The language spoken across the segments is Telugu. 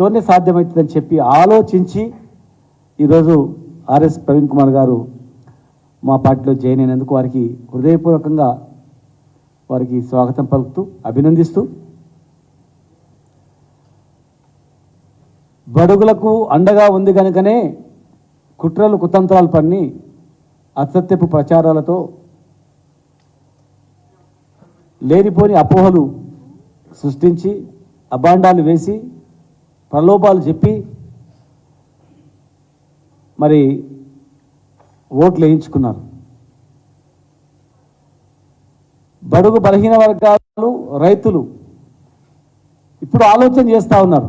తోనే సాధ్యమవుతుందని చెప్పి ఆలోచించి ఈరోజు ఆర్ఎస్ ప్రవీణ్ కుమార్ గారు మా పార్టీలో జాయిన్ అయినందుకు వారికి హృదయపూర్వకంగా వారికి స్వాగతం పలుకుతూ అభినందిస్తూ, బడుగులకు అండగా ఉంది కనుకనే కుట్రలు కుతంత్రాలు పన్ని అసత్యపు ప్రచారాలతో లేనిపోని అపోహలు సృష్టించి అభాండాలు వేసి ప్రలోభాలు చెప్పి మరి ఓట్లు వేయించుకున్నారు. బడుగు బలహీన వర్గాలు, రైతులు ఇప్పుడు ఆలోచన చేస్తూ ఉన్నారు.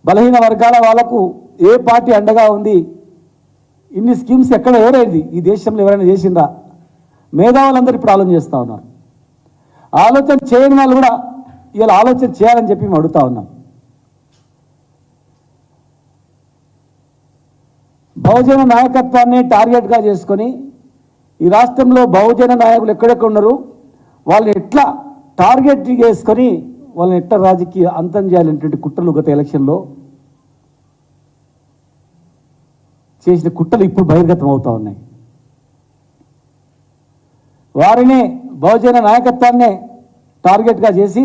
బలహీన వర్గాల వాళ్ళకు ఏ పార్టీ అండగా ఉంది, ఇన్ని స్కీమ్స్ ఎక్కడ ఎవరైంది ఈ దేశంలో ఎవరైనా చేసిందా? మేధావులందరూ ఇప్పుడు ఆలోచన చేస్తూ ఉన్నారు. ఆలోచన చేయని వాళ్ళు కూడా ఇవాళ ఆలోచన చేయాలని చెప్పి మేము అడుగుతా ఉన్నాం. బహుజన నాయకత్వాన్ని టార్గెట్గా చేసుకొని ఈ రాష్ట్రంలో బహుజన నాయకులు ఎక్కడెక్కడ ఉన్నారు, వాళ్ళని ఎట్లా టార్గెట్ చేసుకొని వాళ్ళని ఎట్లా రాజకీయ అంతం చేయాలనేటువంటి కుట్రలు గత ఎలక్షన్లో చేసిన కుట్రలు ఇప్పుడు బహిర్గతం అవుతూ ఉన్నాయి. వారిని బహుజన నాయకత్వాన్ని టార్గెట్గా చేసి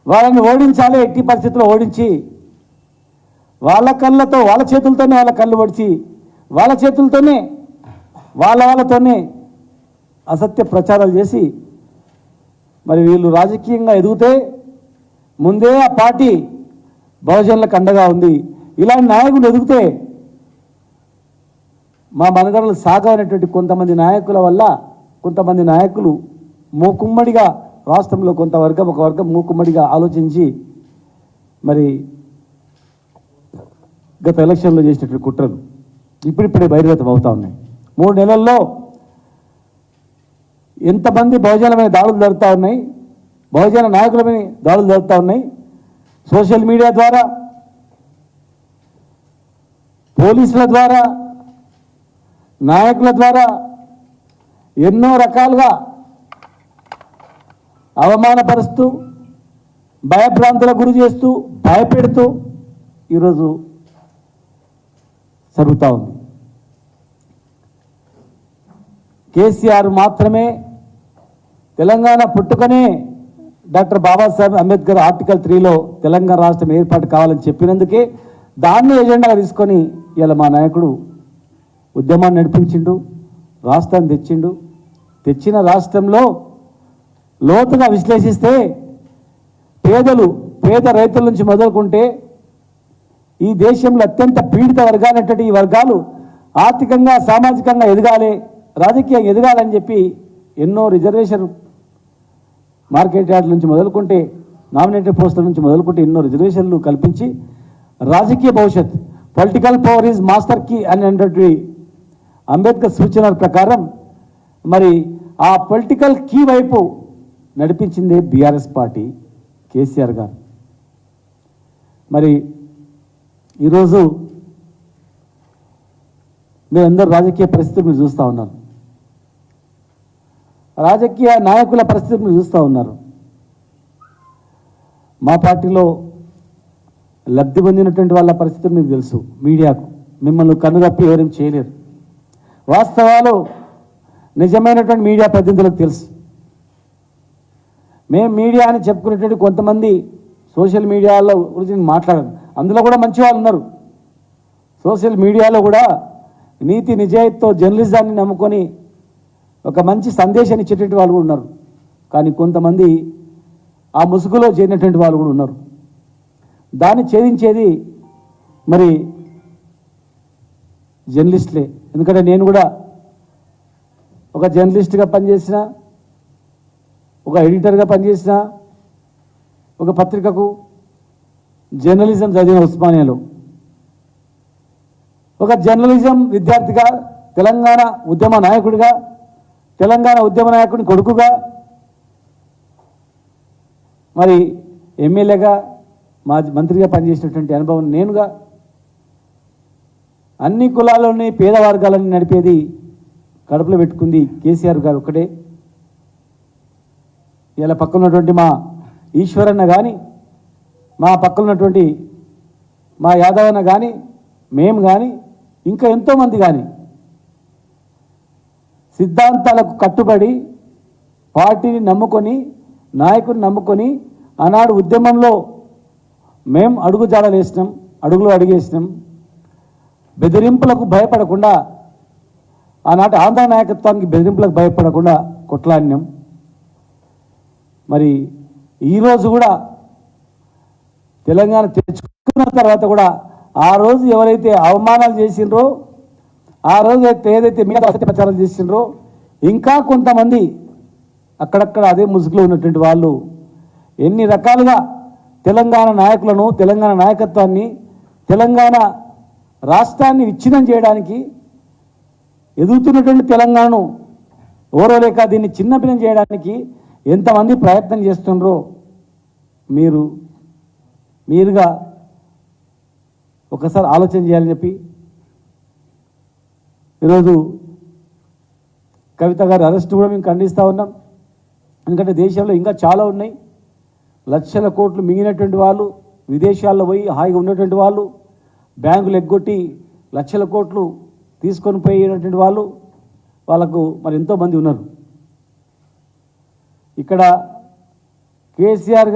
వాళ్ళని ఓడించాలి, ఎట్టి పరిస్థితుల్లో ఓడించి వాళ్ళ కళ్ళతో వాళ్ళ చేతులతోనే వాళ్ళ కళ్ళు పొడిచి వాళ్ళ చేతులతోనే వాళ్ళతోనే అసత్య ప్రచారాలు చేసి మరి వీళ్ళు రాజకీయంగా ఎదిగితే ముందే ఆ పార్టీ బహుజనులకు అండగా ఉంది, ఇలాంటి నాయకులు ఎదిగితే మా మనగడలు సాగవనేటువంటి కొంతమంది నాయకుల వల్ల కొంతమంది నాయకులు మూకుమ్మడిగా రాష్ట్రంలో కొంత వర్గం ఒక వర్గం మూకుమ్మడిగా ఆలోచించి మరి గత ఎలక్షన్లో చేసినటువంటి కుట్రలు ఇప్పుడిప్పుడే బహిర్గతం అవుతా ఉన్నాయి. 3 నెలల్లో ఎంతమంది బహుజనుల మీద దాడులు జరుగుతూ ఉన్నాయి, బహుజన నాయకుల మీద దాడులు జరుగుతూ ఉన్నాయి. సోషల్ మీడియా ద్వారా, పోలీసుల ద్వారా, నాయకుల ద్వారా ఎన్నో రకాలుగా అవమానపరుస్తూ, భయభ్రాంతులకు గురి చేస్తూ, భయపెడుతూ ఈరోజు జరుగుతూ ఉంది. కేసీఆర్ మాత్రమే తెలంగాణ పుట్టుకనే డాక్టర్ బాబాసాహెబ్ అంబేద్కర్ ఆర్టికల్ 3లో తెలంగాణ రాష్ట్రం ఏర్పాటు కావాలని చెప్పినందుకే దాన్ని ఎజెండాగా తీసుకొని ఇలా మా నాయకుడు ఉద్యమాన్ని నడిపించిండు, రాష్ట్రాన్ని తెచ్చిండు. తెచ్చిన రాష్ట్రంలో లోతుగా విశ్లేషిస్తే పేద రైతుల నుంచి మొదలుకుంటే ఈ దేశంలో అత్యంత పీడిత వర్గాలైనటువంటి ఈ వర్గాలు ఆర్థికంగా సామాజికంగా ఎదగాలి, రాజకీయంగా ఎదగాలని చెప్పి ఎన్నో రిజర్వేషన్ మార్కెట్ యార్డ్ నుంచి మొదలుకుంటే నామినేటెడ్ పోస్టుల నుంచి మొదలుకుంటే ఎన్నో రిజర్వేషన్లు కల్పించి రాజకీయ భవిష్యత్ political power is master key అనేటువంటి అంబేద్కర్ సూచనల ప్రకారం మరి ఆ పొలిటికల్ కీ వైపు నడిపించిందే బీఆర్ఎస్ పార్టీ, కేసీఆర్ గారు. మరి ఈరోజు మీరందరూ రాజకీయ పరిస్థితులు మీరు చూస్తూ ఉన్నారు, రాజకీయ నాయకుల పరిస్థితి మీరు చూస్తూ ఉన్నారు. మా పార్టీలో లబ్ధి పొందినటువంటి వాళ్ళ పరిస్థితులు మీకు తెలుసు. మీడియాకు మిమ్మల్ని కన్నుగప్పి ఎవరేం చేయలేరు. వాస్తవాలు నిజమైనటువంటి మీడియా ప్రతినిధులకు తెలుసు. మేము మీడియా అని చెప్పుకునేటువంటి కొంతమంది సోషల్ మీడియాలో గురించి మాట్లాడారు, అందులో కూడా మంచి వాళ్ళు ఉన్నారు. సోషల్ మీడియాలో కూడా నీతి నిజాయితీతో జర్నలిజాన్ని నమ్ముకొని ఒక మంచి సందేశాన్ని ఇచ్చేటువంటి వాళ్ళు కూడా ఉన్నారు. కానీ కొంతమంది ఆ ముసుగులో చేరినటువంటి వాళ్ళు కూడా ఉన్నారు. దాన్ని ఛేదించేది మరి జర్నలిస్టులే. ఎందుకంటే నేను కూడా ఒక జర్నలిస్ట్గా పనిచేసిన, ఒక ఎడిటర్గా పనిచేసిన, ఒక పత్రికకు జర్నలిజం చదివిన ఉస్మానియాలో, ఒక జర్నలిజం విద్యార్థిగా, తెలంగాణ ఉద్యమ నాయకుడిగా, తెలంగాణ ఉద్యమ నాయకుడి కొడుకుగా, మరి ఎమ్మెల్యేగా, మంత్రిగా పనిచేసినటువంటి అనుభవం నేనుగా, అన్ని కులాలని పేద వర్గాలని నడిపేది కడుపులో పెట్టుకుంది కేసీఆర్ గారు ఒక్కటే. ఇలా పక్కన ఉన్నటువంటి మా ఈశ్వరన్న కానీ, మా పక్కన ఉన్నటువంటి మా యాదవన్న కానీ మేము కానీ ఇంకా ఎంతోమంది కానీ సిద్ధాంతాలకు కట్టుబడి పార్టీని నమ్ముకొని నాయకుని నమ్ముకొని ఆనాడు ఉద్యమంలో మేము అడుగుజాడలు వేసినాం, అడుగులు అడిగేసినాం. బెదిరింపులకు భయపడకుండా ఆనాటి ఆంధ్ర నాయకత్వానికి బెదిరింపులకు భయపడకుండా కొట్లాడినాం. మరి ఈరోజు కూడా తెలంగాణ తెచ్చుకున్న తర్వాత కూడా ఆ రోజు ఎవరైతే అవమానాలు చేసిండ్రో, ఆ రోజు ఏదైతే మిగతా అసత్య ప్రచారాలు చేసిండ్రో, ఇంకా కొంతమంది అక్కడక్కడ అదే ముసుగులో ఉన్నటువంటి వాళ్ళు ఎన్ని రకాలుగా తెలంగాణ నాయకులను, తెలంగాణ నాయకత్వాన్ని, తెలంగాణ రాష్ట్రాన్ని విచ్ఛిన్నం చేయడానికి ఎదుగుతున్నటువంటి తెలంగాణను ఓరలేక దీన్ని చిన్నభిన్నం చేయడానికి ఎంతమంది ప్రయత్నం చేస్తుండ్రో మీరుగా ఒకసారి ఆలోచన చేయాలని చెప్పి ఈరోజు కవిత గారి అరెస్ట్ కూడా మేము ఖండిస్తూ ఉన్నాం. ఎందుకంటే దేశంలో ఇంకా చాలా ఉన్నాయి. లక్షల కోట్లు మింగినటువంటి వాళ్ళు, విదేశాల్లో పోయి హాయిగా ఉన్నటువంటి వాళ్ళు, బ్యాంకులు ఎగ్గొట్టి లక్షల కోట్లు తీసుకొని పోయినటువంటి వాళ్ళకు మరి ఎంతోమంది ఉన్నారు. ఇక్కడ కేసీఆర్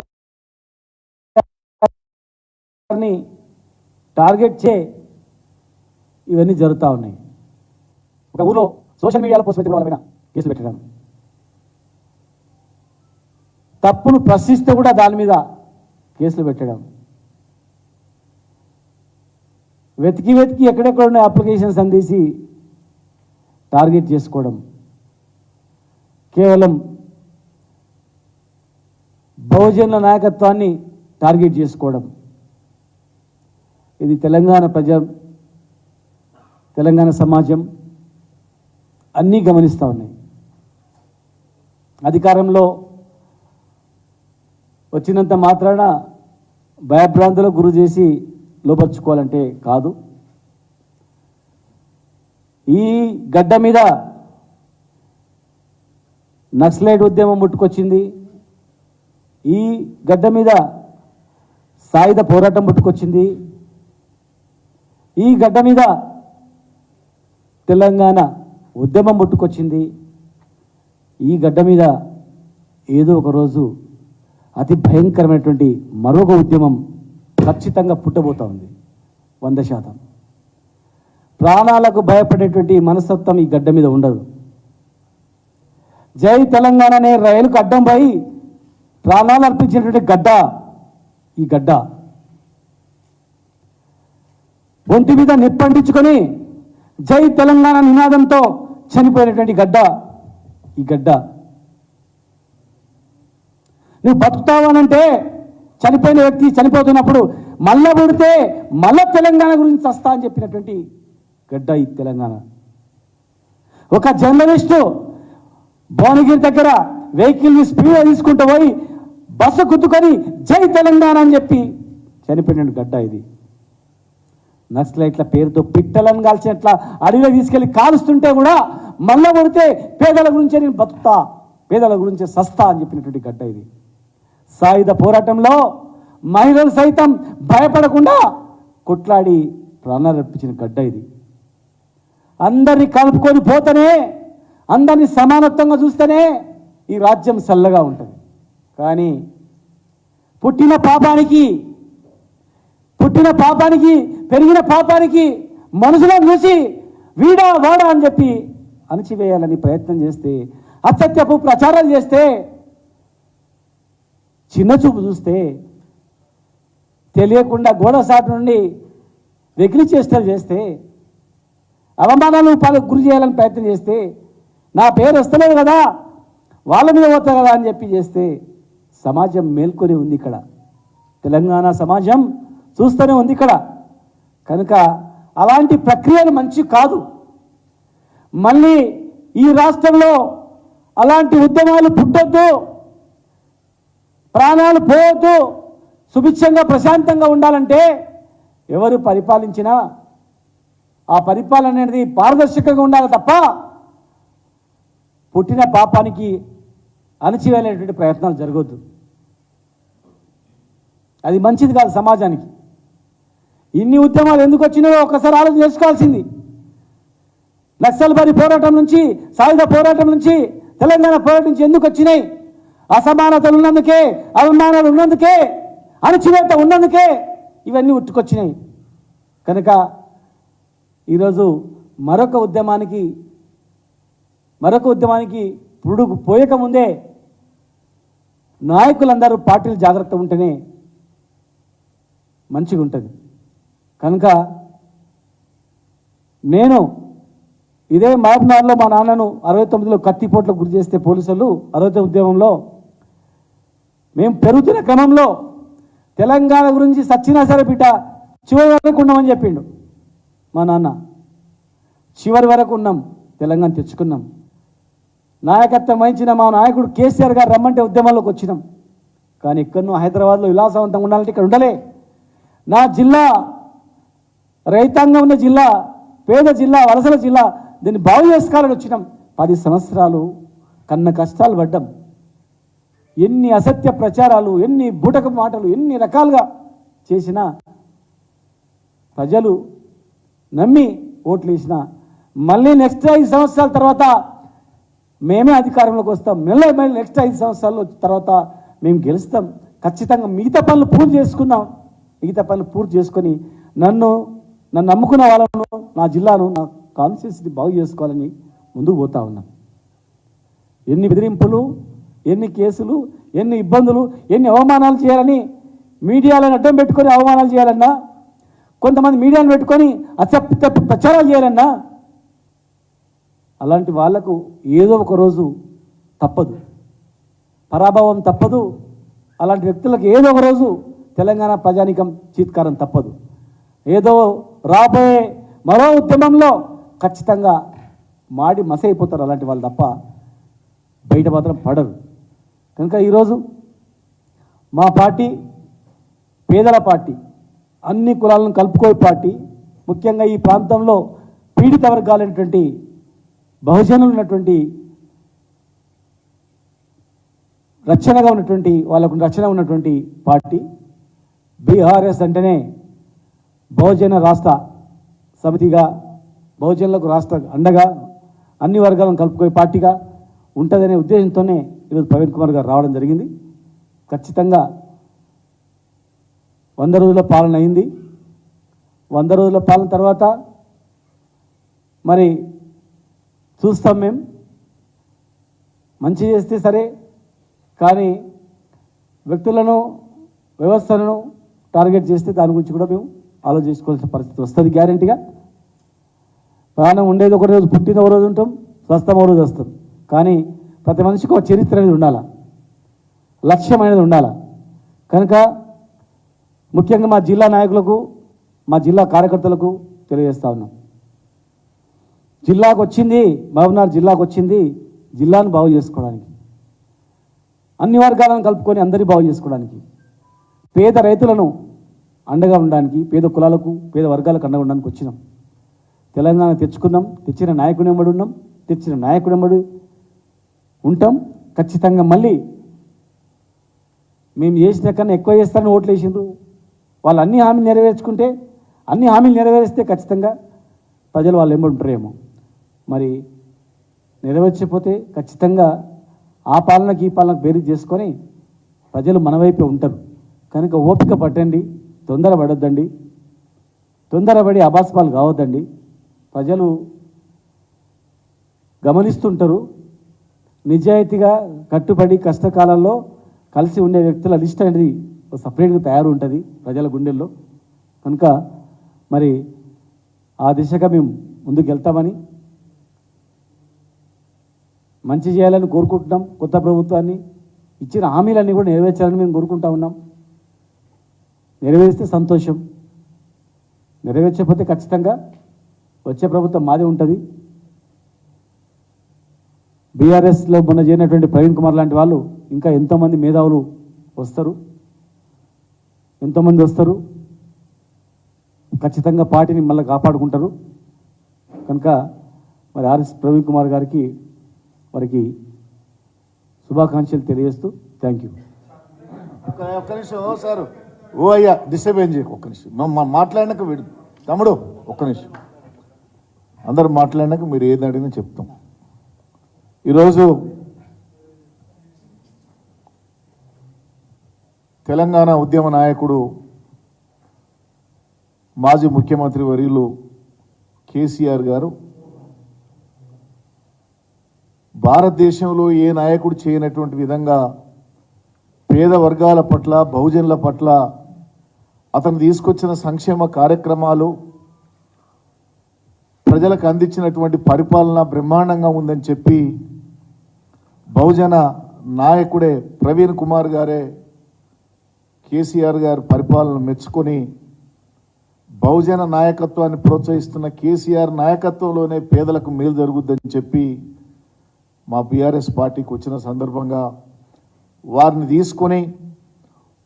గారిని టార్గెట్ ఇవన్నీ జరుగుతూ ఉన్నాయి. ఒక ఊళ్ళో సోషల్ మీడియాలో పోస్ట్ పెట్టి వాళ్ళ మీద కేసులు పెట్టడం, తప్పును ప్రశ్నిస్తే కూడా దాని మీద కేసులు పెట్టడం, వెతికి ఎక్కడెక్కడ ఉన్న అప్లికేషన్స్ అందేసి టార్గెట్ చేసుకోవడం, కేవలం బహుజనుల నాయకత్వాన్ని టార్గెట్ చేసుకోవడం. ఇది తెలంగాణ సమాజం అన్నీ గమనిస్తూ ఉన్నాయి. అధికారంలో వచ్చినంత మాత్రాన భయభ్రాంతులకు గురి చేసి లోపరుచుకోవాలంటే కాదు. ఈ గడ్డ మీద నక్సలైట్ ఉద్యమం ముట్టుకొచ్చింది. ఈ గడ్డ మీద సాయుధ పోరాటం పుట్టుకొచ్చింది. ఈ గడ్డ మీద తెలంగాణ ఉద్యమం పుట్టుకొచ్చింది. ఈ గడ్డ మీద ఏదో ఒకరోజు అతి భయంకరమైనటువంటి మరొక ఉద్యమం ఖచ్చితంగా పుట్టబోతా ఉంది. 100%. ప్రాణాలకు భయపడేటువంటి మనస్తత్వం ఈ గడ్డ మీద ఉండదు. జై తెలంగాణ అనే రైలుకు అడ్డం పోయి ప్రాణాలు అర్పించినటువంటి గడ్డ ఈ గడ్డ. ఒంటి మీద నిప్పంటించుకొని జై తెలంగాణ నినాదంతో చనిపోయినటువంటి గడ్డ ఈ గడ్డ. నువ్వు బతుకుతావనంటే చనిపోయిన వ్యక్తి చనిపోతున్నప్పుడు మళ్ళా పుడితే మళ్ళా తెలంగాణ గురించి వస్తా అని చెప్పినటువంటి గడ్డ ఈ తెలంగాణ. ఒక జర్నలిస్టు భువనగిరి దగ్గర వెహికల్ని స్పీడ్గా తీసుకుంటూ పోయి బస్సు గుద్దుకొని జై తెలంగాణ అని చెప్పి చనిపోయిన గడ్డ ఇది. నక్సలైట్ల పేరుతో పిట్టలను కాల్చినట్ల అడవిలో తీసుకెళ్లి కాలుస్తుంటే కూడా మళ్ళా పడితే పేదల గురించే నేను బతుకుతా, పేదల గురించే సస్తా అని చెప్పినటువంటి గడ్డ ఇది. సాయుధ పోరాటంలో మహిళలు సైతం భయపడకుండా కొట్లాడి ప్రాణాలు అర్పించిన గడ్డ ఇది. అందరినీ కలుపుకొని పోతేనే, అందరినీ సమానత్వంగా చూస్తేనే ఈ రాజ్యం చల్లగా ఉంటుంది. కానీ పుట్టిన పాపానికి పెరిగిన పాపానికి మనుషులను చూసి వీడా వాడా అని చెప్పి అణచివేయాలని ప్రయత్నం చేస్తే, అసత్యపు ప్రచారాలు చేస్తే, చిన్న చూపు చూస్తే, తెలియకుండా గోడసాటు నుండి వెకిలి చేష్టలు చేస్తే, అవమానాలు గురి చేయాలని ప్రయత్నం చేస్తే, నా పేరు వస్తలేదు కదా వాళ్ళ మీద పోతా కదా అని చెప్పి చేస్తే సమాజం మేల్కొని ఉంది. ఇక్కడ తెలంగాణ సమాజం చూస్తూనే ఉంది ఇక్కడ. కనుక అలాంటి ప్రక్రియలు మంచి కాదు. మళ్ళీ ఈ రాష్ట్రంలో అలాంటి ఉద్యమాలు పుట్టొద్దు, ప్రాణాలు పోవద్దు. సుభిక్షంగా ప్రశాంతంగా ఉండాలంటే ఎవరు పరిపాలించినా ఆ పరిపాలన అనేది పారదర్శకంగా ఉండాలి తప్ప పుట్టిన పాపానికి అణచివేలేటువంటి ప్రయత్నాలు జరగొద్దు. అది మంచిది కాదు సమాజానికి. ఇన్ని ఉద్యమాలు ఎందుకు వచ్చినాయో ఒకసారి ఆలోచన చేసుకోవాల్సింది. నక్సల్బరీ పోరాటం నుంచి, సాయుధ పోరాటం నుంచి, తెలంగాణ పోరాటం నుంచి ఎందుకు వచ్చినాయి? అసమానతలు ఉన్నందుకే, అవమానాలు ఉన్నందుకే, అణచివేత ఉన్నందుకే ఇవన్నీ ఉట్టుకొచ్చినాయి. కనుక ఈరోజు మరొక ఉద్యమానికి పురుడు పోయకముందే నాయకులందరూ పార్టీలు జాగ్రత్త ఉంటేనే మంచిగా ఉంటుంది. కనుక నేను ఇదే మహబూబ్నగర్లో మా నాన్నను 69లో కత్తిపోట్లకు గురి చేస్తే పోలీసులు 69 ఉద్యమంలో మేము పెరుగుతున్న క్రమంలో తెలంగాణ గురించి సచ్చినా సరే బిడ్డ చివరి వరకు ఉన్నామని చెప్పిండు మా నాన్న. చివరి వరకు ఉన్నాం, తెలంగాణ తెచ్చుకున్నాం. నాయకత్వం వహించిన మా నాయకుడు కేసీఆర్ గారు రమ్మంటే ఉద్యమాల్లోకి వచ్చినాం. కానీ ఎక్కడనో హైదరాబాద్లో విలాసవంతంగా ఉండాలంటే ఇక్కడ ఉండలే. నా జిల్లా రైతాంగం ఉన్న జిల్లా, పేద జిల్లా, వలసల జిల్లా, దీన్ని బాగు చేసుకోవాలని వచ్చినాం. 10 సంవత్సరాలు కన్న కష్టాలు పడ్డాం. ఎన్ని అసత్య ప్రచారాలు, ఎన్ని బూటక మాటలు, ఎన్ని రకాలుగా చేసినా ప్రజలు నమ్మి ఓట్లు వేసిన మళ్ళీ నెక్స్ట్ 5 సంవత్సరాల తర్వాత మేమే అధికారంలోకి వస్తాం. మళ్ళీ నెక్స్ట్ 5 సంవత్సరాల తర్వాత మేము గెలుస్తాం. ఖచ్చితంగా మిగతా పనులు పూర్తి చేసుకున్నాం. మిగతా పనులు పూర్తి చేసుకొని నన్ను నమ్ముకున్న వాళ్ళను, నా జిల్లాను, నా కాన్స్టిట్యూన్సీని బాగు చేసుకోవాలని ముందుకు పోతా ఉన్నాం. ఎన్ని బెదిరింపులు, ఎన్ని కేసులు, ఎన్ని ఇబ్బందులు, ఎన్ని అవమానాలు చేయాలని, మీడియాలను అడ్డం పెట్టుకొని అవమానాలు చేయాలన్నా, కొంతమంది మీడియాను పెట్టుకొని అసత్య ప్రచారాలు చేయాలన్నా, అలాంటి వాళ్లకు ఏదో ఒక రోజు తప్పదు, పరాభవం తప్పదు. అలాంటి వ్యక్తులకు ఏదో ఒక రోజు తెలంగాణ ప్రజానీకం చీత్కారం తప్పదు. ఏదో రాబోయే మరో ఉద్యమంలో ఖచ్చితంగా మాడి మసైపోతారు అలాంటి వాళ్ళు తప్ప బయట మాత్రం పడరు. కనుక ఈరోజు మా పార్టీ పేదల పార్టీ, అన్ని కులాలను కలుపుకోే పార్టీ. ముఖ్యంగా ఈ ప్రాంతంలో పీడిత వర్గాలైనటువంటి బహుజనులు ఉన్నటువంటి రక్షణగా ఉన్నటువంటి వాళ్ళకు రక్షణ ఉన్నటువంటి పార్టీ. బీఆర్ఎస్ అంటేనే బహుజన రాష్ట్ర సమితిగా, బహుజనులకు రాష్ట్ర అండగా, అన్ని వర్గాలను కలుపుకోే పార్టీగా ఉంటుందనే ఉద్దేశంతోనే ఈరోజు ప్రవీణ్ కుమార్ గారు రావడం జరిగింది. ఖచ్చితంగా 100 రోజుల పాలన అయింది. 100 రోజుల పాలన తర్వాత మరి చూస్తాం. మేము మంచి చేస్తే సరే, కానీ వ్యక్తులను, వ్యవస్థలను టార్గెట్ చేస్తే దాని గురించి కూడా మేము ఆలోచించుకోవాల్సిన పరిస్థితి వస్తుంది. గ్యారెంటీగా ప్రాణం ఉండేది ఒక రోజు, పుట్టిన ఒక రోజు ఉంటాం, స్వస్థం ఒక రోజు వస్తాం. కానీ ప్రతి మనిషికి ఒక చరిత్ర అనేది ఉండాలా, లక్ష్యం అనేది ఉండాలా. కనుక ముఖ్యంగా మా జిల్లా నాయకులకు, మా జిల్లా కార్యకర్తలకు తెలియజేస్తా ఉన్నాం. జిల్లాకు వచ్చింది, మహబూబ్నగర్ జిల్లాకు వచ్చింది జిల్లాను బాగు చేసుకోవడానికి, అన్ని వర్గాలను కలుపుకొని అందరినీ బాగు చేసుకోవడానికి, పేద రైతులను అండగా ఉండడానికి, పేద కులాలకు, పేద వర్గాలకు అండగా ఉండడానికి వచ్చినాం. తెలంగాణ తెచ్చుకున్నాం, తెచ్చిన నాయకుని వెంబడి ఉన్నాం, తెచ్చిన నాయకుని వెంబడి ఉంటాం. ఖచ్చితంగా మళ్ళీ మేము చేసిన కన్నా ఎక్కువ చేస్తారని ఓట్లు వేసిండ్రు. వాళ్ళు అన్ని హామీలు నెరవేర్చుకుంటే, అన్ని హామీలు నెరవేరిస్తే ఖచ్చితంగా ప్రజలు వాళ్ళు వెంబడి ఉంటారేమో. మరి నెరవేర్చకపోతే ఖచ్చితంగా ఆ పాలనకి ఈ పాలనకు బేరీ చేసుకొని ప్రజలు మన వైపే ఉంటారు. కనుక ఓపిక పట్టండి, తొందరపడొద్దండి, తొందరపడి అబాస్పాలు కావద్దండి. ప్రజలు గమనిస్తుంటారు. నిజాయితీగా కట్టుబడి కష్టకాలంలో కలిసి ఉండే వ్యక్తుల లిస్ట్ అనేది సపరేట్గా తయారు ఉంటుంది ప్రజల గుండెల్లో. కనుక మరి ఆ దిశగా మేము ముందుకు వెళ్తామని, మంచి చేయాలని కోరుకుంటున్నాం. కొత్త ప్రభుత్వాన్ని ఇచ్చిన హామీలన్నీ కూడా నెరవేర్చాలని మేము కోరుకుంటా ఉన్నాం. నెరవేరిస్తే సంతోషం, నెరవేర్చకపోతే ఖచ్చితంగా వచ్చే ప్రభుత్వం మాదే ఉంటుంది. బీఆర్ఎస్లో మొన్న చేరినటువంటి ప్రవీణ్ కుమార్ లాంటి వాళ్ళు ఇంకా ఎంతోమంది మేధావులు వస్తారు, ఎంతోమంది వస్తారు. ఖచ్చితంగా పార్టీని మళ్ళీ కాపాడుకుంటారు. కనుక మరి ఆర్ఎస్ ప్రవీణ్ కుమార్ గారికి వారికి శుభాకాంక్షలు తెలియజేస్తూ థ్యాంక్ యూ. ఒక్క నిమిషం సార్, ఓ అయ్యా డిస్టర్బెన్స్ చేయకు, ఒక్క నిమిషం మాట్లాడినాక విడు తమ్ముడు, ఒక్క నిమిషం. అందరు మాట్లాడినాక మీరు ఏది అడిగినా చెప్తాం. ఈరోజు తెలంగాణ ఉద్యమ నాయకుడు మాజీ ముఖ్యమంత్రి వర్యులు కేసీఆర్ గారు భారతదేశంలో ఏ నాయకుడు చేయనటువంటి విధంగా పేద వర్గాల పట్ల, బహుజనుల పట్ల అతను తీసుకొచ్చిన సంక్షేమ కార్యక్రమాలు, ప్రజలకు అందించినటువంటి పరిపాలన బ్రహ్మాండంగా ఉందని చెప్పి బహుజన నాయకుడే ప్రవీణ్ కుమార్ గారే కేసీఆర్ గారి పరిపాలన మెచ్చుకొని బహుజన నాయకత్వాన్ని ప్రోత్సహిస్తున్న కేసీఆర్ నాయకత్వంలోనే పేదలకు మేలు జరుగుద్దని చెప్పి మా బీఆర్ఎస్ పార్టీకి వచ్చిన సందర్భంగా వారిని తీసుకొని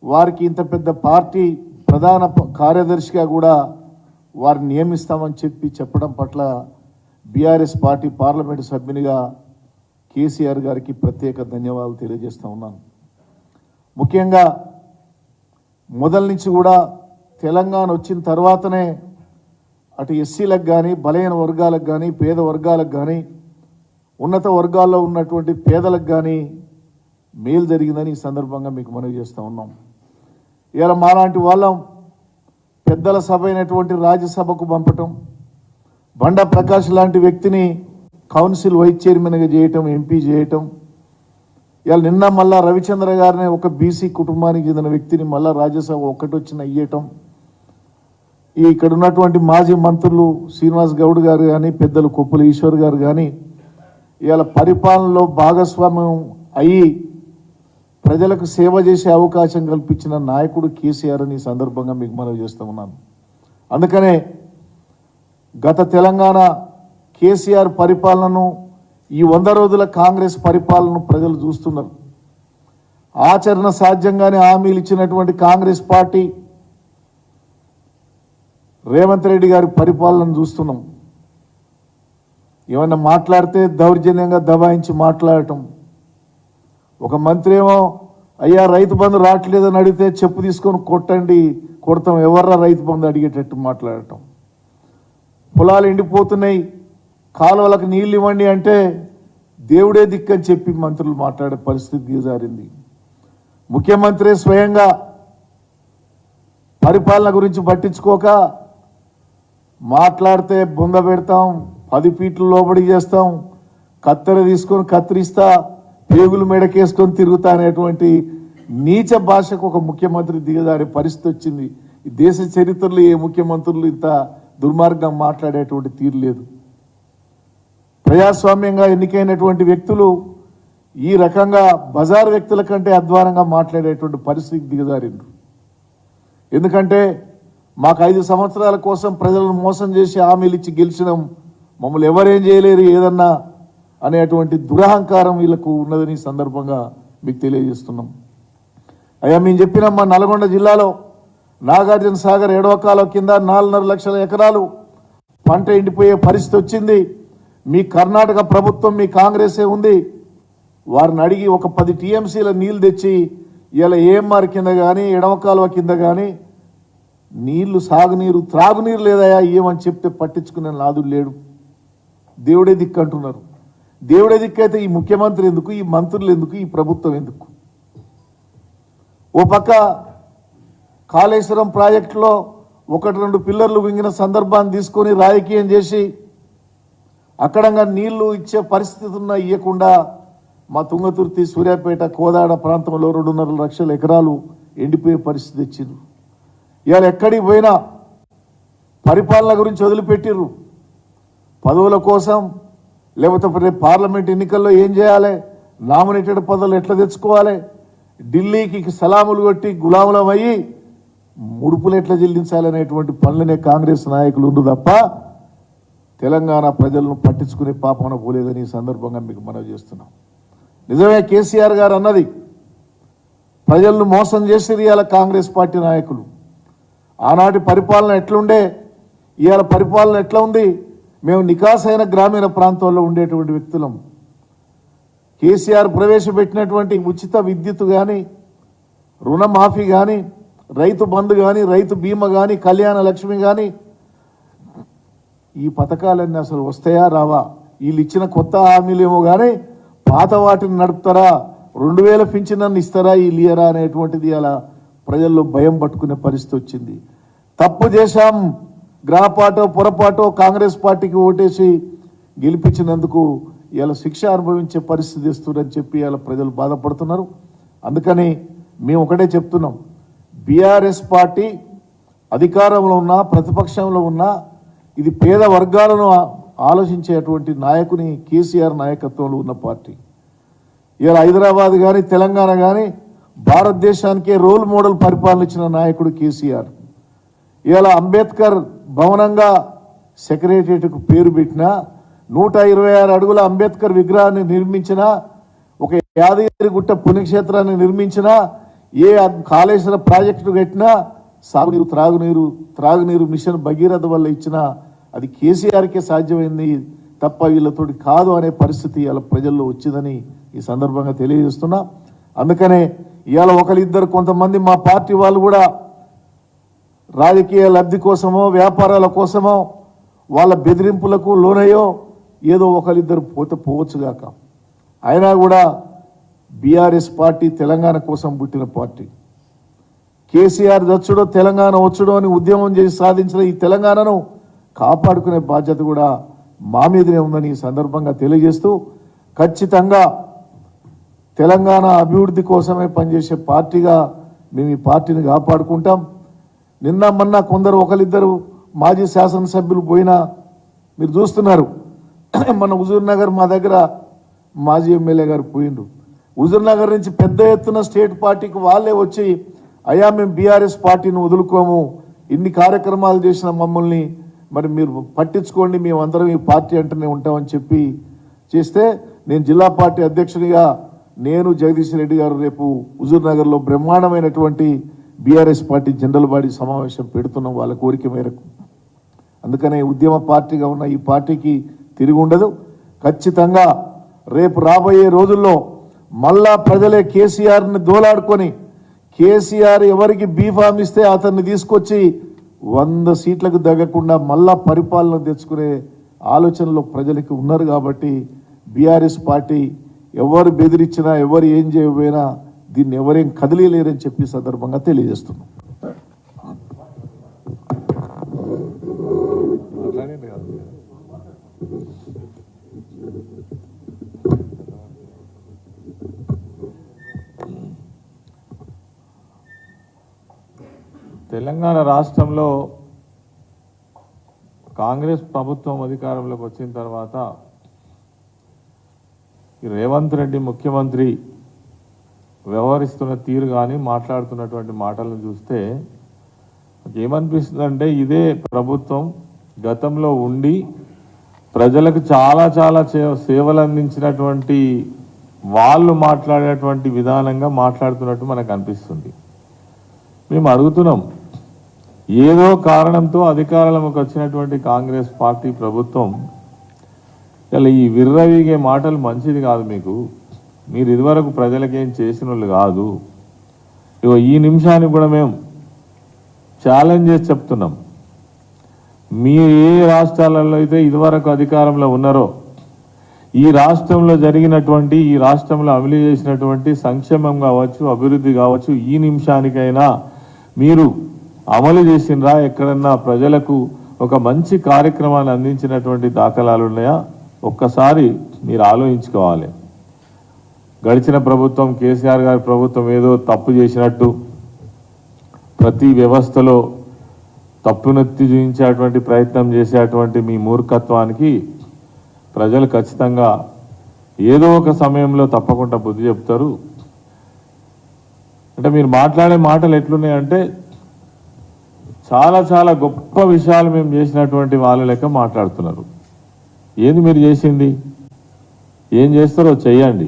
వారికి ఇంత పెద్ద పార్టీ ప్రధాన కార్యదర్శిగా కూడా వారిని నియమిస్తామని చెప్పడం పట్ల బీఆర్ఎస్ పార్టీ పార్లమెంటు సభ్యునిగా కేసీఆర్ గారికి ప్రత్యేక ధన్యవాదాలు తెలియజేస్తూ ఉన్నాను. ముఖ్యంగా మొదల నుంచి కూడా తెలంగాణ వచ్చిన తర్వాతనే అటు ఎస్సీలకు కానీ, బలహీన వర్గాలకు కానీ, పేద వర్గాలకు కానీ, ఉన్నత వర్గాల్లో ఉన్నటువంటి పేదలకు కానీ మేలు జరిగిందని ఈ సందర్భంగా మీకు మనవి చేస్తూ ఉన్నాం. ఇలా మాలాంటి వాళ్ళం పెద్దల సభ అయినటువంటి రాజ్యసభకు పంపటం, బండా ప్రకాష్ లాంటి వ్యక్తిని కౌన్సిల్ వైస్ చైర్మన్గా చేయటం, ఎంపీ చేయటం, ఇలా నిన్న మళ్ళా రవిచంద్ర గారిని ఒక బీసీ కుటుంబానికి చెందిన వ్యక్తిని మళ్ళా రాజ్యసభ ఒక్కటి వచ్చిన ఇయ్యటం, ఇక్కడ ఉన్నటువంటి మాజీ మంత్రులు శ్రీనివాస్ గౌడ్ గారు కానీ, పెద్దలు కొప్పుల ఈశ్వర్ గారు కానీ ఇవాళ పరిపాలనలో భాగస్వామ్యం అయ్యి ప్రజలకు సేవ చేసే అవకాశం కల్పించిన నాయకుడు కేసీఆర్ అని ఈ సందర్భంగా మీకు మనవి చేస్తూ ఉన్నాను. అందుకనే గత తెలంగాణ కేసీఆర్ పరిపాలనను, ఈ 100 రోజుల కాంగ్రెస్ పరిపాలనను ప్రజలు చూస్తున్నారు. ఆచరణ సాధ్యంగానే హామీలు ఇచ్చినటువంటి కాంగ్రెస్ పార్టీ రేవంత్ రెడ్డి గారి పరిపాలనను చూస్తున్నాం. ఏమన్నా మాట్లాడితే దౌర్జన్యంగా దబాయించి మాట్లాడటం, ఒక మంత్రి ఏమో అయ్యా రైతు బంధు రావట్లేదని అడిగితే చెప్పు తీసుకొని కొడతాం ఎవర్రా రైతు బంధు అడిగేటట్టు మాట్లాడటం, పొలాలు ఎండిపోతున్నాయి కాలువలకు నీళ్ళు ఇవ్వండి అంటే దేవుడే దిక్కని చెప్పి మంత్రులు మాట్లాడే పరిస్థితి దిగజారింది. ముఖ్యమంత్రి స్వయంగా పరిపాలన గురించి పట్టించుకోక మాట్లాడితే బొంద పెడతాం, 10 ఫీట్లు లోబడి చేస్తాం, కత్తెర తీసుకొని కత్తిరిస్తా, పేగులు మెడకేసుకొని తిరుగుతా అనేటువంటి నీచ భాషకు ఒక ముఖ్యమంత్రి దిగజారే పరిస్థితి వచ్చింది. ఈ దేశ చరిత్రలో ఏ ముఖ్యమంత్రులు ఇంత దుర్మార్గం మాట్లాడేటువంటి తీరు లేదు. ప్రజాస్వామ్యంగా ఎన్నికైనటువంటి వ్యక్తులు ఈ రకంగా బజారు వ్యక్తుల కంటే అధ్వానంగా మాట్లాడేటువంటి పరిస్థితికి దిగజారిండ్రు. ఎందుకంటే మాకు 5 సంవత్సరాల కోసం ప్రజలను మోసం చేసి హామీలు ఇచ్చి గెలిచినాం, మమ్మల్ని ఎవరేం చేయలేరు ఏదన్నా అనేటువంటి దురహంకారం వీళ్ళకు ఉన్నదని సందర్భంగా మీకు తెలియజేస్తున్నాం. అయ్యా మేము చెప్పినాం, మా నల్గొండ జిల్లాలో నాగార్జున సాగర్ ఎడవకాలం కింద 4.5 లక్షల ఎకరాలు పంట ఎండిపోయే పరిస్థితి వచ్చింది. మీ కర్ణాటక ప్రభుత్వం, మీ కాంగ్రెసే ఉంది, వారిని అడిగి ఒక 10 టీఎంసీల నీళ్ళు తెచ్చి ఇలా ఏఎంఆర్ కింద కానీ, ఎడవకాలువ కింద కానీ నీళ్లు, సాగునీరు, త్రాగునీరు లేదయా ఏమని చెప్తే పట్టించుకునే నాదుడు లేడు. దేవుడే దిక్కు అంటున్నారు. దేవుడే దిక్కైతే ఈ ముఖ్యమంత్రి ఎందుకు, ఈ మంత్రులు ఎందుకు, ఈ ప్రభుత్వం ఎందుకు? ఓ పక్క కాళేశ్వరం ప్రాజెక్టులో 1-2 పిల్లర్లు వింగిన సందర్భాన్ని తీసుకొని రాజకీయం చేసి అక్కడంగా నీళ్లు ఇచ్చే పరిస్థితి ఉన్నా ఇవ్వకుండా మా తుంగతుర్తి, సూర్యాపేట, కోదాడ ప్రాంతంలో 2.5 లక్షల ఎకరాలు ఎండిపోయే పరిస్థితి ఇచ్చిండ్రు. ఇవాళ ఎక్కడికి పోయినా పరిపాలన గురించి వదిలిపెట్టిర్రు. పదవుల కోసం, లేకపోతే పార్లమెంట్ ఎన్నికల్లో ఏం చేయాలి, నామినేటెడ్ పదవులు ఎట్లా తెచ్చుకోవాలి, ఢిల్లీకి సలాములు కొట్టి గులాములమయ్యి ముడుపులు ఎట్లా చెల్లించాలనేటువంటి పనులనే కాంగ్రెస్ నాయకులు ఉండు తప్ప తెలంగాణ ప్రజలను పట్టించుకునే పాపన పోలేదని ఈ సందర్భంగా మీకు మనవి చేస్తున్నాం. నిజమే కేసీఆర్ గారు అన్నది, ప్రజలను మోసం చేసి ఇవాళ కాంగ్రెస్ పార్టీ నాయకులు. ఆనాటి పరిపాలన ఎట్లుండే, ఇవాళ పరిపాలన ఎట్లా ఉంది? మేము నికాసైన గ్రామీణ ప్రాంతాల్లో ఉండేటువంటి వ్యక్తులం. కేసీఆర్ ప్రవేశపెట్టినటువంటి ఉచిత విద్యుత్ కానీ, రుణమాఫీ కానీ, రైతు బంధు కానీ, రైతు బీమా కానీ, కళ్యాణ లక్ష్మి కానీ, ఈ పథకాలన్నీ అసలు వస్తాయా రావా? వీళ్ళు ఇచ్చిన కొత్త హామీలేమో కానీ పాత వాటిని నడుపుతారా? 2000 పింఛనನ್ನು ఇస్తారా వీళ్ళు ఇయరా అనేటువంటిది అలా ప్రజల్లో భయం పట్టుకునే పరిస్థితి వచ్చింది. తప్పు చేశాం, గ్రహపాటో పొరపాటో కాంగ్రెస్ పార్టీకి ఓటేసి గెలిపించినందుకు ఇలా శిక్ష అనుభవించే పరిస్థితి ఇస్తున్నారని చెప్పి ఇలా ప్రజలు బాధపడుతున్నారు. అందుకని మేము ఒకటే చెప్తున్నాం, బీఆర్ఎస్ పార్టీ అధికారంలో ఉన్నా ప్రతిపక్షంలో ఉన్నా ఇది పేద వర్గాలను ఆలోచించేటువంటి నాయకుని కేసీఆర్ నాయకత్వంలో ఉన్న పార్టీ. ఇలా హైదరాబాద్ కానీ తెలంగాణ కానీ భారతదేశానికే రోల్ మోడల్ పరిపాలన ఇచ్చిన నాయకుడు కేసీఆర్. ఇలా అంబేద్కర్ భవనంగా సెక్రటరియట్కు పేరు పెట్టిన 126 అడుగుల అంబేద్కర్ విగ్రహాన్ని నిర్మించిన, ఒక యాదగిరిగుట్ట పుణ్యక్షేత్రాన్ని నిర్మించిన, ఏ కాళేశ్వర ప్రాజెక్టు కట్టినా సాగునీరు త్రాగునీరు మిషన్ భగీరథ వల్ల ఇచ్చిన అది కేసీఆర్కే సాధ్యమైంది తప్ప వీళ్ళతోటి కాదు అనే పరిస్థితి ఇలా ప్రజల్లో వచ్చిందని ఈ సందర్భంగా తెలియజేస్తున్నా. అందుకనే ఇవాళ ఒకరిద్దరు కొంతమంది మా పార్టీ వాళ్ళు కూడా రాజకీయ లబ్ధి కోసమో వ్యాపారాల కోసమో వాళ్ళ బెదిరింపులకు లోనయ్యో ఏదో ఒకరిద్దరు పోవచ్చుగాక, అయినా కూడా బీఆర్ఎస్ పార్టీ తెలంగాణ కోసం పుట్టిన పార్టీ. కేసీఆర్ దచ్చుడో తెలంగాణ వచ్చుడో అని ఉద్యమం చేసి సాధించిన ఈ తెలంగాణను కాపాడుకునే బాధ్యత కూడా మా మీదనే ఉందని ఈ సందర్భంగా తెలియజేస్తూ, ఖచ్చితంగా తెలంగాణ అభివృద్ధి కోసమే పనిచేసే పార్టీగా మేము ఈ పార్టీని కాపాడుకుంటాం. నిన్న మొన్న కొందరు ఒకరిద్దరు మాజీ శాసనసభ్యులు పోయినా మీరు చూస్తున్నారు. మన హుజూర్ నగర్ మా దగ్గర మాజీ ఎమ్మెల్యే గారు పోయిండ్రు. హుజూర్ నగర్ నుంచి పెద్ద ఎత్తున స్టేట్ పార్టీకి వాళ్ళే వచ్చి అయ్యా మేము బీఆర్ఎస్ పార్టీని వదులుకోము, ఇన్ని కార్యక్రమాలు చేసిన మమ్మల్ని మరి మీరు పట్టించుకోండి, మేమందరం ఈ పార్టీ అంటూనే ఉంటామని చెప్పి చేస్తే నేను జిల్లా పార్టీ అధ్యక్షునిగా నేను జగదీష్ రెడ్డి గారు రేపు హుజూర్ నగర్లో బ్రహ్మాండమైనటువంటి బీఆర్ఎస్ పార్టీ జనరల్ బాడీ సమావేశం పెడుతున్నాం వాళ్ళ కోరిక మేరకు. అందుకనే ఉద్యమ పార్టీగా ఉన్న ఈ పార్టీకి తిరిగి ఉండదు. ఖచ్చితంగా రేపు రాబోయే రోజుల్లో మళ్ళా ప్రజలే కేసీఆర్ని దోలాడుకొని కేసీఆర్ ఎవరికి బీఫామ్ ఇస్తే అతన్ని తీసుకొచ్చి 100 సీట్లకు దగ్గకుండా మళ్ళా పరిపాలన తెచ్చుకునే ఆలోచనలో ప్రజలకి ఉన్నారు. కాబట్టి బీఆర్ఎస్ పార్టీ ఎవరు బెదిరించినా ఎవరు ఏం చేయకపోయినా దీన్ని ఎవరేం కదిలేరని చెప్పి సందర్భంగా తెలియజేస్తున్నాం. తెలంగాణ రాష్ట్రంలో కాంగ్రెస్ ప్రభుత్వం అధికారంలోకి వచ్చిన తర్వాత రేవంత్ రెడ్డి ముఖ్యమంత్రి వ్యవహరిస్తున్న తీరు కానీ మాట్లాడుతున్నటువంటి మాటలను చూస్తే ఏమనిపిస్తుందంటే ఇదే ప్రభుత్వం గతంలో ఉండి ప్రజలకు చాలా సేవలు అందించినటువంటి వాళ్ళు మాట్లాడేటువంటి విధానంగా మాట్లాడుతున్నట్టు మనకు అనిపిస్తుంది. మేము అడుగుతున్నాం, ఏదో కారణంతో అధికారంలోకి వచ్చినటువంటి కాంగ్రెస్ పార్టీ ప్రభుత్వం ఇలా ఈ విర్రవీగే మాటలు మంచిది కాదు. మీరు ఇదివరకు ప్రజలకేం చేసిన వాళ్ళు కాదు. ఇగో ఈ నిమిషానికి కూడా మేము ఛాలెంజ్ చేసి చెప్తున్నాం, మీరు ఏ రాష్ట్రాలలో అయితే ఇదివరకు అధికారంలో ఉన్నారో ఈ రాష్ట్రంలో జరిగినటువంటి ఈ రాష్ట్రంలో అమలు చేసినటువంటి సంక్షేమం కావచ్చు అభివృద్ధి కావచ్చు ఈ నిమిషానికైనా మీరు అమలు చేసినరా? ఎక్కడన్నా ప్రజలకు ఒక మంచి కార్యక్రమాన్ని అందించినటువంటి దాఖలాలు ఉన్నాయా? ఒక్కసారి మీరు ఆలోచించుకోవాలి. గడిచిన ప్రభుత్వం కేసీఆర్ గారి ప్రభుత్వం ఏదో తప్పు చేసినట్టు ప్రతి వ్యవస్థలో తప్పునెత్తి చూపించేటువంటి ప్రయత్నం చేసేటువంటి మీ మూర్ఖత్వానికి ప్రజలు ఖచ్చితంగా ఏదో ఒక సమయంలో తప్పకుండా బుద్ధి చెప్తారు. అంటే మీరు మాట్లాడే మాటలు ఎట్లున్నాయంటే చాలా గొప్ప విషయాలు మేము చేసినటువంటి వాళ్ళ లెక్క మాట్లాడుతున్నారు. ఏంది మీరు చేసింది? ఏం చేస్తారో చెయ్యండి.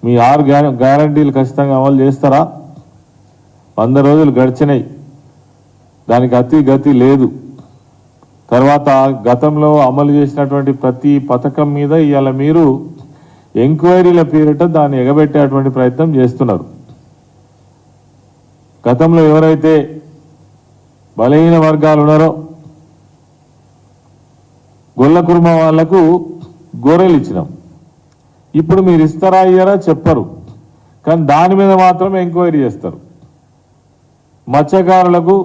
మీ 6 గ్యారంటీలు ఖచ్చితంగా అమలు చేస్తారా? 100 రోజులు గడిచినాయి, దానికి గతి లేదు. తర్వాత గతంలో అమలు చేసినటువంటి ప్రతి పథకం మీద ఇవాళ మీరు ఎంక్వైరీల పేరిట దాన్ని ఎగబెట్టేటువంటి ప్రయత్నం చేస్తున్నారు. గతంలో ఎవరైతే బలహీన వర్గాలు ఉన్నారో గొల్ల కుర్మ వాళ్లకు గొర్రెలు ఇచ్చినాం. ఇప్పుడు మీరు ఇస్తారా అయ్యారా చెప్పరు, కానీ దాని మీద మాత్రం ఎంక్వైరీ చేస్తారు. మత్స్యకారులకు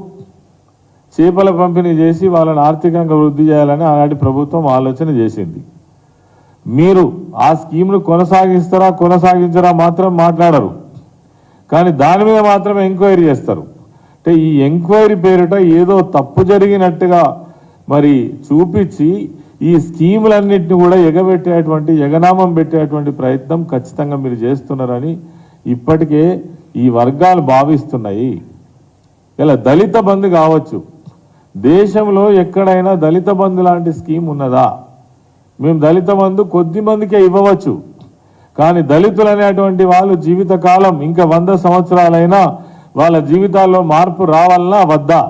చేపల పంపిణీ చేసి వాళ్ళని ఆర్థికంగా వృద్ధి చేయాలని ఆనాటి ప్రభుత్వం ఆలోచన చేసింది. మీరు ఆ స్కీమ్ను కొనసాగిస్తారా కొనసాగించరా మాత్రం మాట్లాడరు, కానీ దాని మీద మాత్రం ఎంక్వైరీ చేస్తారు. అంటే ఈ ఎంక్వైరీ పేరిట ఏదో తప్పు జరిగినట్టుగా మరి చూపించి ఈ స్కీములన్నింటినీ కూడా ఎగబెట్టేటువంటి ఎగనామం పెట్టేటువంటి ప్రయత్నం ఖచ్చితంగా మీరు చేస్తున్నారని ఇప్పటికే ఈ వర్గాలు భావిస్తున్నాయి. ఇలా దళిత బంధు కావచ్చు, దేశంలో ఎక్కడైనా దళిత బంధు లాంటి స్కీమ్ ఉన్నదా? మేము దళిత బంధు కొద్ది మందికే ఇవ్వవచ్చు, కానీ దళితులు అనేటువంటి వాళ్ళు జీవితకాలం ఇంకా 100 సంవత్సరాలైనా వాళ్ళ జీవితాల్లో మార్పు రావాలన్నా వద్దా?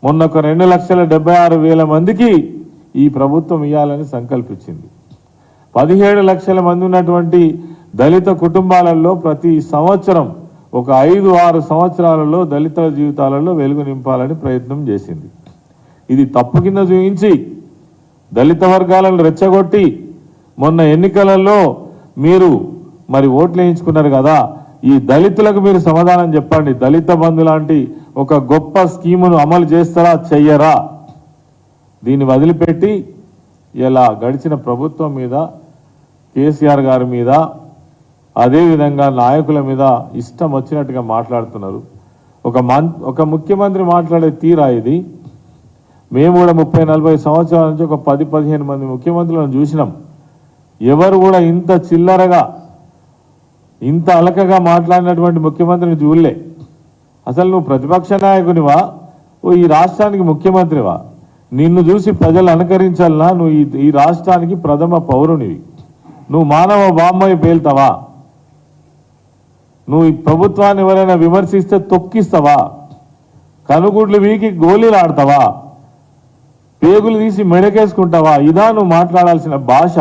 మొన్న ఒక 2,76,000 మందికి ఈ ప్రభుత్వం ఇవ్వాలని సంకల్పించింది. 17 లక్షల మంది ఉన్నటువంటి దళిత కుటుంబాలలో ప్రతి సంవత్సరం ఒక 5-6 సంవత్సరాలలో దళితుల జీవితాలలో వెలుగు నింపాలని ప్రయత్నం చేసింది. ఇది తప్పు కింద చూపించి దళిత వర్గాలను రెచ్చగొట్టి మొన్న ఎన్నికలలో మీరు మరి ఓట్లు వేయించుకున్నారు కదా, ఈ దళితులకు మీరు సమాధానం చెప్పండి. దళిత బంధు లాంటి ఒక గొప్ప స్కీమును అమలు చేస్తారా చెయ్యరా? దీన్ని వదిలిపెట్టి ఇలా గడిచిన ప్రభుత్వం మీద, కేసీఆర్ గారి మీద, అదేవిధంగా నాయకుల మీద ఇష్టం వచ్చినట్టుగా మాట్లాడుతున్నారు. ఒక ముఖ్యమంత్రి మాట్లాడే తీరా ఇది. మేము కూడా 30-40 సంవత్సరాల నుంచి ఒక 10-15 మంది ముఖ్యమంత్రులను చూసినాం. ఎవరు కూడా ఇంత చిల్లరగా ఇంత అలకగా మాట్లాడినటువంటి ముఖ్యమంత్రిని చూడలే. అసలు నువ్వు ప్రతిపక్ష నాయకునివా, ఓ ఈ రాష్ట్రానికి ముఖ్యమంత్రివా? నిన్ను చూసి ప్రజలు అనుకరించాలన్నా? నువ్వు ఈ రాష్ట్రానికి ప్రథమ పౌరునివి. నువ్వు మానవ బామ్మయ్య పేల్తావా? నువ్వు ఈ ప్రభుత్వాన్ని ఎవరైనా విమర్శిస్తే తొక్కిస్తావా? కనుగుడ్లు వీకి గోళీలు ఆడతావా? పేగులు తీసి మెడకేసుకుంటావా? ఇదా నువ్వు మాట్లాడాల్సిన భాష?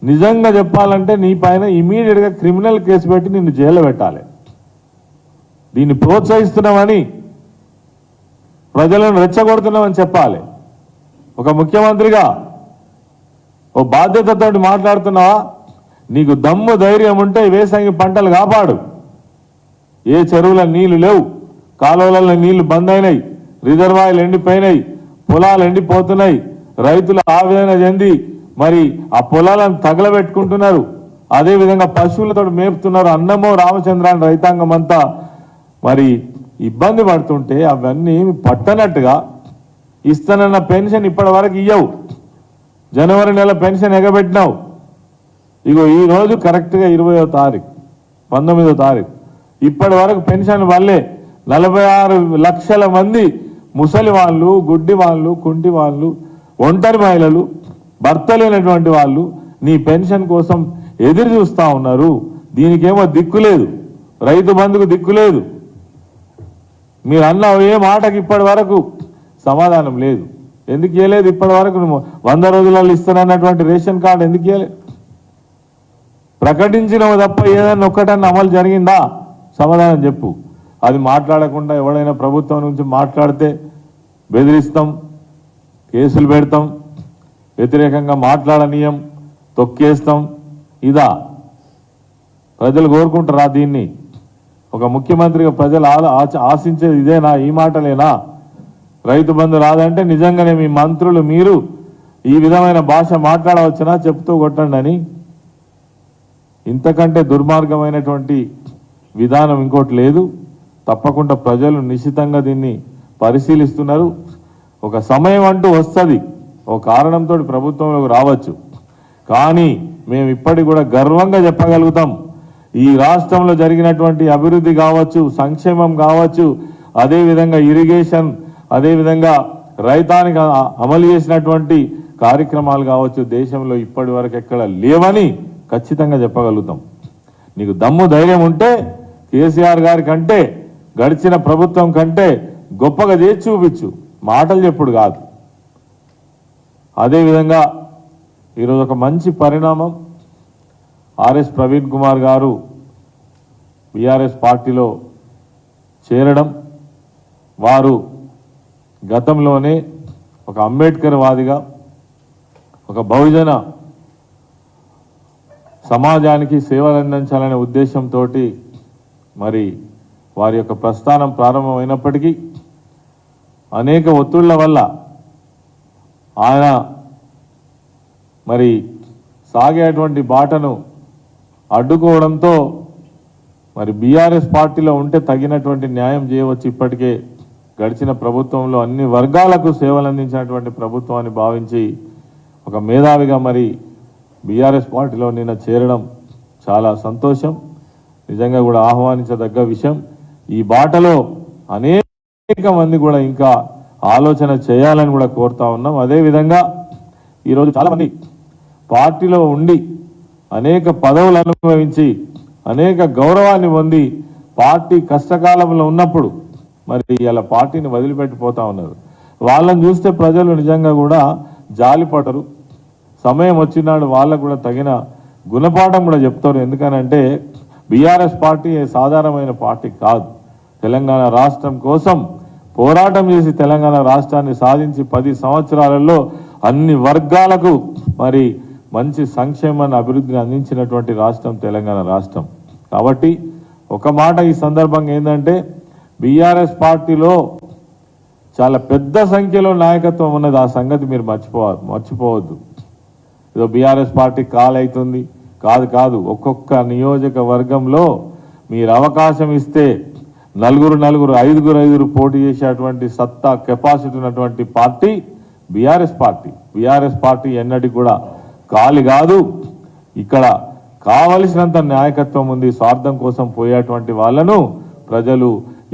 నిజంగా చెప్పాలంటే నీ పైన ఇమీడియట్గా క్రిమినల్ కేసు పెట్టి నిన్ను జైల్లో పెట్టాలి. దీన్ని ప్రోత్సహిస్తున్నామని, ప్రజలను రెచ్చగొడుతున్నామని చెప్పాలి. ఒక ముఖ్యమంత్రిగా ఓ బాధ్యతతో మాట్లాడుతున్నావా? నీకు దమ్ము ధైర్యం ఉంటే వేసంగి పంటలు కాపాడు. ఏ చెరువుల నీళ్లు లేవు, కాలువలలో నీళ్లు బంద్ అయినాయి, రిజర్వాయర్లు ఎండిపోయినాయి, పొలాలు ఎండిపోతున్నాయి, రైతులు ఆవేదన చెంది మరి ఆ పొలాలను తగలబెట్టుకుంటున్నారు. అదేవిధంగా పశువులతో మేపుతున్నారు. అన్నమో రామచంద్రాన్ని రైతాంగం అంతా మరి ఇబ్బంది పడుతుంటే అవన్నీ పట్టనట్టుగా ఇస్తానన్న పెన్షన్ ఇప్పటి వరకు ఇయ్యవు. జనవరి నెల పెన్షన్ ఎగబెట్టినావు. ఇగో ఈరోజు కరెక్ట్గా 20వ తారీఖు 19వ తారీఖు ఇప్పటి వరకు పెన్షన్ వల్లే 46 లక్షల మంది ముసలి వాళ్ళు, గుడ్డి వాళ్ళు, కుంటి వాళ్ళు, ఒంటరి మహిళలు, భర్త లేనటువంటి వాళ్ళు నీ పెన్షన్ కోసం ఎదురు చూస్తూ ఉన్నారు. దీనికేమో దిక్కులేదు, రైతు బంధుకు దిక్కులేదు. మీరు అన్న ఏ మాటకి ఇప్పటి వరకు సమాధానం లేదు. ఎందుకు ఇవ్వలేదు? ఇప్పటి వరకు 100 రోజులలో ఇస్తానన్నటువంటి రేషన్ కార్డు ఎందుకు ఇవ్వలేదు? ప్రకటించినవి తప్ప ఏదన్నా ఒక్కటన్నా అమలు జరిగిందా? సమాధానం చెప్పు. అది మాట్లాడకుండా ఎవడైనా ప్రభుత్వం నుంచి మాట్లాడితే బెదిరిస్తాం, కేసులు పెడతాం, వ్యతిరేకంగా మాట్లాడనీయం, తొక్కేస్తాం. ఇదా ప్రజలు కోరుకుంటారా దీన్ని? ఒక ముఖ్యమంత్రిగా ప్రజలు ఆశించేది ఇదేనా? ఈ మాటలేనా? రైతు బంధు రాదంటే నిజంగానే మీ మంత్రులు మీరు ఈ విధమైన భాష మాట్లాడవచ్చునా? చెప్తూ కొట్టండి అని. ఇంతకంటే దుర్మార్గమైనటువంటి విధానం ఇంకోటి లేదు. తప్పకుండా ప్రజలు నిశ్చితంగా దీన్ని పరిశీలిస్తున్నారు. ఒక సమయం అంటూ వస్తుంది, ఒక కారణంతో ప్రభుత్వంలోకి రావచ్చు. కానీ మేము ఇప్పటికి కూడా గర్వంగా చెప్పగలుగుతాం, ఈ రాష్ట్రంలో జరిగినటువంటి అభివృద్ధి కావచ్చు, సంక్షేమం కావచ్చు, అదేవిధంగా ఇరిగేషన్, అదేవిధంగా రైతానికి అమలు చేసినటువంటి కార్యక్రమాలు కావచ్చు, దేశంలో ఇప్పటి వరకు ఎక్కడ లేవని ఖచ్చితంగా చెప్పగలుగుతాం. నీకు దమ్ము ధైర్యం ఉంటే కేసీఆర్ గారి కంటే, గడిచిన ప్రభుత్వం కంటే గొప్పగా చేసి చూపించు, మాటలు చెప్పుడు కాదు. అదేవిధంగా ఈరోజు ఒక మంచి పరిణామం, ఆర్ఎస్ ప్రవీణ్ కుమార్ గారు బీఆర్ఎస్ పార్టీలో చేరడం, వారు గతంలోనే ఒక అంబేద్కర్ వాదిగా, ఒక బహుజన సమాజానికి సేవలు అందించాలనే ఉద్దేశంతో మరి వారి యొక్క ప్రస్థానం ప్రారంభమైనప్పటికీ అనేక ఒత్తిళ్ల వల్ల ఆయన మరి సాగేటువంటి బాటను అడ్డుకోవడంతో మరి బీఆర్ఎస్ పార్టీలో ఉంటే తగినటువంటి న్యాయం చేయవచ్చు. ఇప్పటికే గడిచిన ప్రభుత్వంలో అన్ని వర్గాలకు సేవలు అందించినటువంటి ప్రభుత్వాన్ని భావించి ఒక మేధావిగా మరి బీఆర్ఎస్ పార్టీలో నిన్న చేరడం చాలా సంతోషం, నిజంగా కూడా ఆహ్వానించదగ్గ విషయం. ఈ బాటలో అనేక మంది కూడా ఇంకా ఆలోచన చేయాలని కూడా కోరుతా ఉన్నాం. అదేవిధంగా ఈరోజు చాలామంది పార్టీలో ఉండి అనేక పదవులు అనుభవించి అనేక గౌరవాన్ని పొంది పార్టీ కష్టకాలంలో ఉన్నప్పుడు మరి ఇలా పార్టీని వదిలిపెట్టిపోతా ఉన్నారు. వాళ్ళని చూస్తే ప్రజలు నిజంగా కూడా జాలిపడరు. సమయం వచ్చినాడు వాళ్ళకు కూడా తగిన గుణపాఠం కూడా చెప్తారు. ఎందుకనంటే బీఆర్ఎస్ పార్టీ సాధారణమైన పార్టీ కాదు. తెలంగాణ రాష్ట్రం కోసం పోరాటం చేసి తెలంగాణ రాష్ట్రాన్ని సాధించి 10 సంవత్సరాలలో అన్ని వర్గాలకు మరి మంచి సంక్షేమాన్ని అభివృద్ధిని అందించినటువంటి రాష్ట్రం తెలంగాణ రాష్ట్రం. కాబట్టి ఒక మాట ఈ సందర్భంగా ఏంటంటే బీఆర్ఎస్ పార్టీలో చాలా పెద్ద సంఖ్యలో నాయకత్వం ఉన్నది. ఆ సంగతి మీరు మర్చిపోవద్దు. ఏదో బీఆర్ఎస్ పార్టీ అవుతుంది కాదు. ఒక్కొక్క నియోజకవర్గంలో మీరు అవకాశం ఇస్తే నలుగురు 5 పోటీ చేసేటువంటి సత్తా కెపాసిటీ ఉన్నటువంటి party BRS party. BRS party ఎన్నటికి కూడా ఖాళీ కాదు. ఇక్కడ కావలసినంత నాయకత్వం ఉంది. స్వార్థం కోసం పోయేటువంటి వాళ్ళను ప్రజలు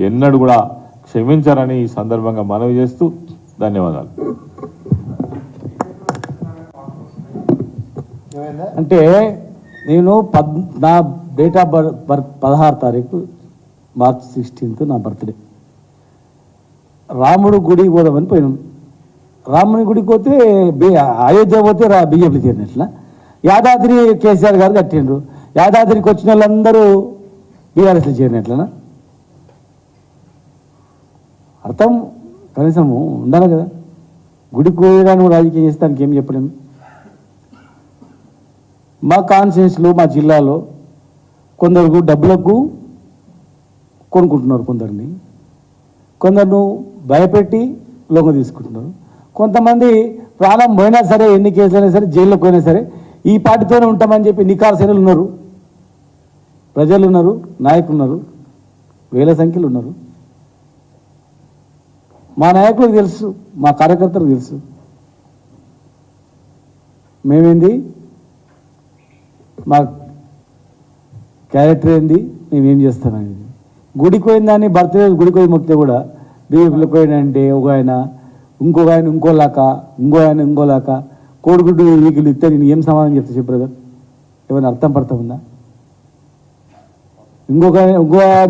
ఎన్నడూ కూడా క్షమించరని ఈ సందర్భంగా మనవి చేస్తూ ధన్యవాదాలు. అంటే నేను నా డేట్ ఆఫ్ బర్త్ 16 తారీఖు మార్చ్ 16 నా బర్త్డే. రాముడు గుడికి పోదామని పోయినాం. రాముని గుడికి పోతే అయోధ్య పోతే బీజేపీ చేరినట్ల. యాదాద్రి కేసీఆర్ గారు కట్టిండ్రు. యాదాద్రికి వచ్చిన వాళ్ళందరూ బీఆర్ఎస్లో చేరినట్లనా? అర్థం కనీసం ఉండాలి కదా. గుడికి పోయడానికి రాజకీయం చేస్తానికి ఏం చెప్పలేము. మా కాన్స్టిట్యూన్సీలో మా జిల్లాలో కొందరు డబ్బులకు కొనుక్కుంటున్నారు, కొందరు భయపెట్టి లొంగ తీసుకుంటున్నారు. కొంతమంది ప్రాణం పోయినా సరే, ఎన్ని కేసులైనా సరే, జైల్లోకి పోయినా సరే ఈ పార్టీతోనే ఉంటామని చెప్పి నికార్సైనలు ఉన్నారు, ప్రజలు ఉన్నారు, నాయకులు ఉన్నారు, వేల సంఖ్యలు ఉన్నారు. మా నాయకులకు తెలుసు, మా కార్యకర్తలకు తెలుసు మేమేంది, మా క్యారెక్టర్ ఏంది, మేమేం చేస్తామనేది. గుడికి పోయిందాన్ని బర్త్డే గుడికి పోయి మొక్కితే కూడా బీజేపీలోకి పోయినంటే ఒక ఆయన ఇంకొక ఆయన ఇంకోలాక కోడిగుడ్డు వీకులు ఇస్తే నేను ఏం సమాధానం చెప్తా చెప్పు బ్రదర్? ఏమైనా అర్థం పడతా ఉందా? ఇంకో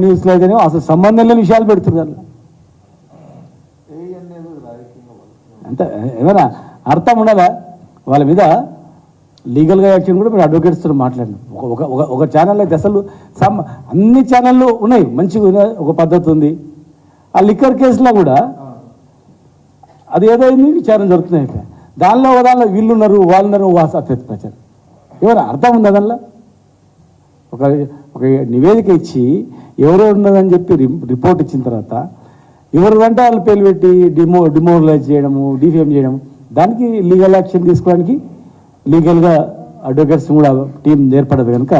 న్యూస్లో అయితేనే అసలు సంబంధం లేని విషయాలు పెడుతున్నారు. అంత ఏమైనా అర్థం ఉండాలా? వాళ్ళ మీద లీగల్గా యాక్షన్ కూడా మీరు అడ్వకేట్స్తో మాట్లాడినాం. ఒక ఛానల్ అయితే అసలు అన్ని ఛానళ్ళు ఉన్నాయి, మంచిగా ఒక పద్ధతి ఉంది. ఆ లిక్కర్ కేసులో కూడా అది ఏదో విచారణ జరుగుతున్నాయి. దానిలో వీళ్ళు ఉన్నారు, వాళ్ళు ఉన్నారు, ప్రచారం ఏమైనా అర్థం ఉందా? దానిలో ఒక నివేదిక ఇచ్చి ఎవరో ఉన్నదని చెప్పి రిపోర్ట్ ఇచ్చిన తర్వాత ఎవరిదంటే వాళ్ళు పేరు పెట్టి డిమోరలైజ్ చేయడము, డిఫేమ్ చేయడము, దానికి లీగల్ యాక్షన్ తీసుకోవడానికి లీగల్గా అడ్వకేట్స్ కూడా టీం ఏర్పడదు కనుక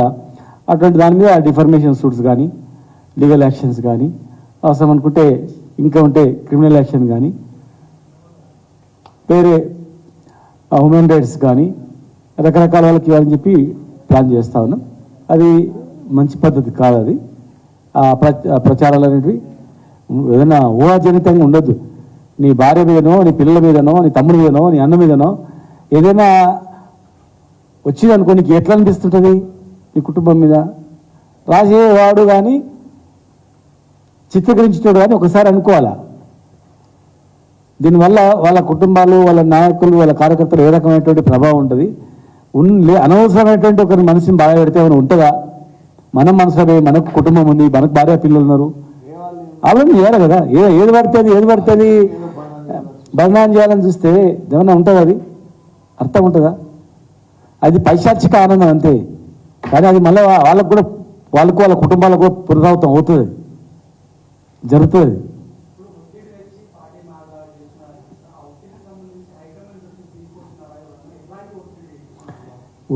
అటువంటి దాని మీద డిఫర్మేషన్ సూట్స్ కానీ, లీగల్ యాక్షన్స్ కానీ, అవసరం అనుకుంటే ఇంకా ఉంటే క్రిమినల్ యాక్షన్ కానీ, వేరే హ్యూమన్ రైట్స్ కానీ రకరకాల వాళ్ళకి ఇవ్వాలని చెప్పి ప్లాన్ చేస్తా ఉన్నాం. అది మంచి పద్ధతి కాదు. అది ప్రచారాలు అనేటివి ఏదైనా ఊహాజనితంగా ఉండొద్దు. నీ భార్య మీదనో, నీ పిల్లల మీదనో, నీ తమ్ముడి మీదనో, నీ అన్న మీదనో ఏదైనా వచ్చిందనుకో నీకు ఎట్లా అనిపిస్తుంటుంది? నీ కుటుంబం మీద రాసేవాడు కానీ చిత్రీకరించేవాడు కానీ ఒకసారి అనుకోవాలా. దీనివల్ల వాళ్ళ కుటుంబాలు, వాళ్ళ నాయకులు, వాళ్ళ కార్యకర్తలు ఏ రకమైనటువంటి ప్రభావం ఉంటుంది? అనవసరమైనటువంటి ఒకరి మనసుని బాధ పెడితే ఏమైనా ఉంటుందా? మనం మనసులో పోయి మనకు కుటుంబం ఉంది, మనకు భార్య పిల్లలు ఉన్నారు, వాళ్ళని చేయాలి కదా. ఏది పడుతుంది బదనాం చేయాలని చూస్తే ఏమన్నా ఉంటుంది? అది అర్థం ఉంటుందా? అది పైశాచిక ఆనందం అంతే. కానీ అది మళ్ళీ వాళ్ళకు కూడా వాళ్ళ కుటుంబాలకు కూడా పునరావృతం అవుతుంది, జరుగుతుంది.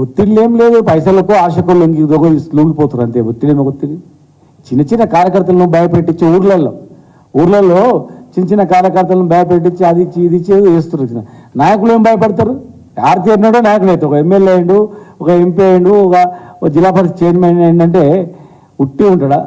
ఒత్తిడి ఏం లేదు, పైసలకు ఆశకు లొంగిపోతారు అంతే. ఒత్తిడి చిన్న చిన్న కార్యకర్తలను భయపెట్టించి ఊర్లలో చిన్న కార్యకర్తలను భయపెట్టించి అది ఇచ్చి ఇది ఇచ్చి వేస్తున్నారు. నాయకులు ఏం భయపడతారు? ఆర్తి అన్నాడో నాయకుడు అయితే, ఒక ఎమ్మెల్యే అయిండు, ఒక ఎంపీ అయిండు, ఒక జిల్లా పరిషత్ చైర్మన్ అయిందంటే ఉట్టి ఉంటాడా?